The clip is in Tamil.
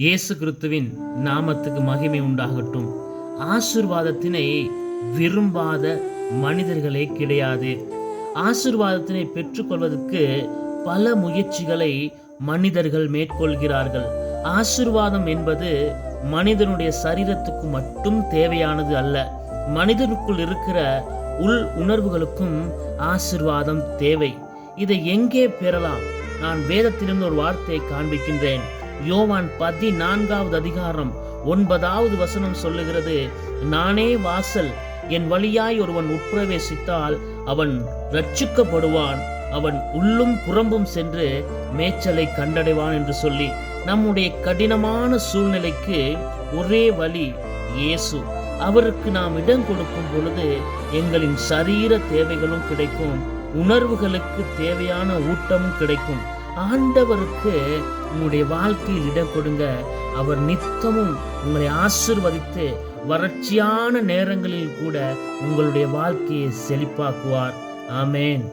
இயேசு கிறிஸ்துவின் நாமத்துக்கு மகிமை உண்டாகட்டும். ஆசீர்வாதத்தினை விரும்பாத மனிதர்களே கிடையாது. ஆசீர்வாதத்தினை பெற்றுக்கொள்வதற்கு பல முயற்சிகளை மனிதர்கள் மேற்கொள்கிறார்கள். ஆசீர்வாதம் என்பது மனிதனுடைய சரீரத்துக்கு மட்டும் தேவையானது அல்ல. மனிதனுக்குள் இருக்கிற உள் உணர்வுகளுக்கும் ஆசீர்வாதம் தேவை. இதை எங்கே பெறலாம்? நான் வேதத்திலிருந்து ஒரு வார்த்தையை காண்பிக்கின்றேன். யோவான் 14வது அதிகாரம் 9வது வசனம் சொல்லுகிறது, நானே வாசல், என் வழியாய் ஒருவன் உட்பிரவேசித்தால் அவன் ரட்சிக்கப்படுவான், அவன் உள்ளும் புறம்பும் சென்று மேய்ச்சலை கண்டடைவான் என்று சொல்லி, நம்முடைய கடினமான சூழ்நிலைக்கு ஒரே வழி இயேசு. அவருக்கு நாம் இடம் கொடுக்கும் பொழுது எங்களின் சரீர தேவைகளும் கிடைக்கும், உணர்வுகளுக்கு தேவையான ஊட்டமும் கிடைக்கும். ஆண்டவருக்கு உங்களுடைய வாழ்க்கையில் இடம் கொடுங்க. அவர் நித்தமும் உங்களை ஆசீர்வதித்து வறட்சியான நேரங்களில் கூட உங்களுடைய வாழ்க்கையை செழிப்பாக்குவார். ஆமென்.